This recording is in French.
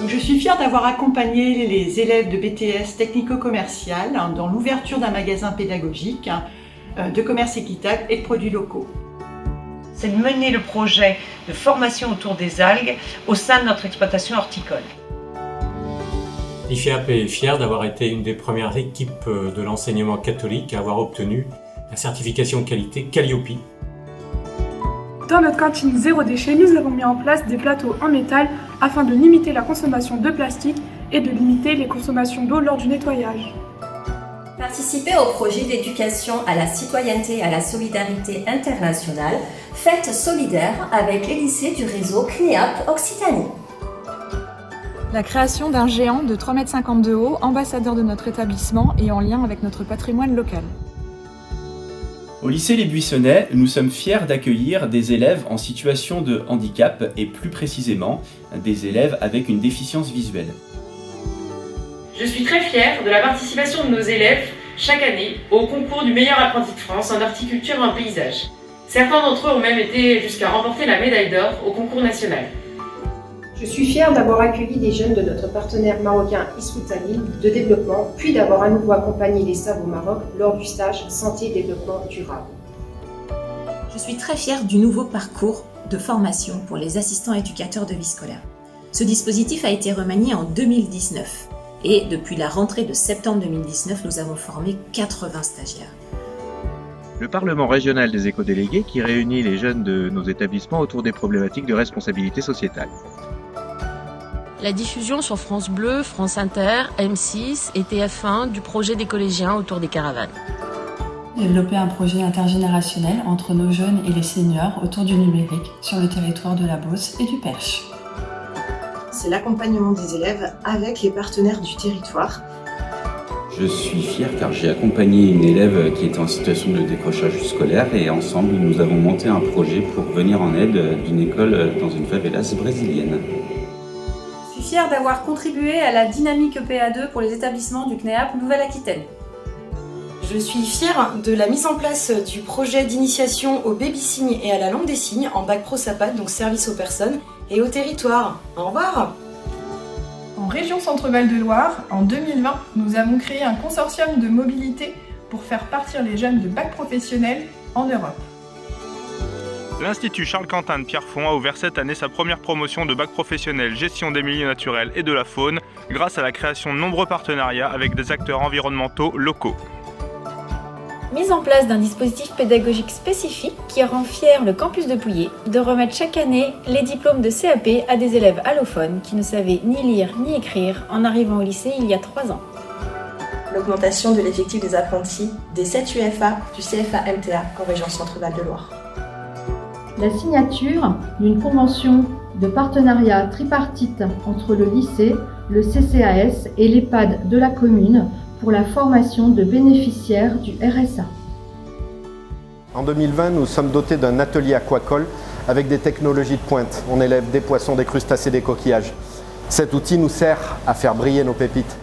Je suis fière d'avoir accompagné les élèves de BTS technico-commercial dans l'ouverture d'un magasin pédagogique de commerce équitable et de produits locaux. C'est de mener le projet de formation autour des algues au sein de notre exploitation horticole. L'IFEAP est fier d'avoir été une des premières équipes de l'enseignement catholique à avoir obtenu la certification qualité Calliope. Dans notre cantine zéro déchet, nous avons mis en place des plateaux en métal afin de limiter la consommation de plastique et de limiter les consommations d'eau lors du nettoyage. Participer au projet d'éducation à la citoyenneté et à la solidarité internationale, Fête solidaire avec les lycées du réseau CNEAP Occitanie. La création d'un géant de 3,50 m de haut, ambassadeur de notre établissement et en lien avec notre patrimoine local. Au lycée Les Buissonnais, nous sommes fiers d'accueillir des élèves en situation de handicap et plus précisément des élèves avec une déficience visuelle. Je suis très fière de la participation de nos élèves chaque année au concours du meilleur apprenti de France en horticulture et en paysage. Certains d'entre eux ont même été jusqu'à remporter la médaille d'or au concours national. Je suis fière d'avoir accueilli des jeunes de notre partenaire marocain Issoutaline de développement, puis d'avoir à nouveau accompagné les stages au Maroc lors du stage Santé et Développement Durable. Je suis très fière du nouveau parcours de formation pour les assistants éducateurs de vie scolaire. Ce dispositif a été remanié en 2019 et depuis la rentrée de septembre 2019, nous avons formé 80 stagiaires. Le Parlement régional des éco-délégués qui réunit les jeunes de nos établissements autour des problématiques de responsabilité sociétale. La diffusion sur France Bleu, France Inter, M6 et TF1 du projet des collégiens autour des caravanes. Développer un projet intergénérationnel entre nos jeunes et les seniors autour du numérique sur le territoire de la Beauce et du Perche. C'est l'accompagnement des élèves avec les partenaires du territoire. Je suis fier car j'ai accompagné une élève qui était en situation de décrochage scolaire et ensemble nous avons monté un projet pour venir en aide d'une école dans une favelas brésilienne. Je suis fière d'avoir contribué à la dynamique EPA2 pour les établissements du CNEAP Nouvelle-Aquitaine. Je suis fière de la mise en place du projet d'initiation au baby-signe et à la langue des signes en bac pro SAPAT, donc service aux personnes et au territoire. Au revoir! En région Centre-Val de Loire, en 2020, nous avons créé un consortium de mobilité pour faire partir les jeunes de bac professionnel en Europe. L'Institut Charles-Quentin de Pierrefonds a ouvert cette année sa première promotion de bac professionnel gestion des milieux naturels et de la faune grâce à la création de nombreux partenariats avec des acteurs environnementaux locaux. Mise en place d'un dispositif pédagogique spécifique qui rend fier le campus de Pouilly de remettre chaque année les diplômes de CAP à des élèves allophones qui ne savaient ni lire ni écrire en arrivant au lycée il y a 3 ans. L'augmentation de l'effectif des apprentis des 7 UFA du CFA MTA en région Centre-Val de Loire. La signature d'une convention de partenariat tripartite entre le lycée, le CCAS et l'EHPAD de la commune pour la formation de bénéficiaires du RSA. En 2020, nous sommes dotés d'un atelier aquacole avec des technologies de pointe. On élève des poissons, des crustacés, des coquillages. Cet outil nous sert à faire briller nos pépites.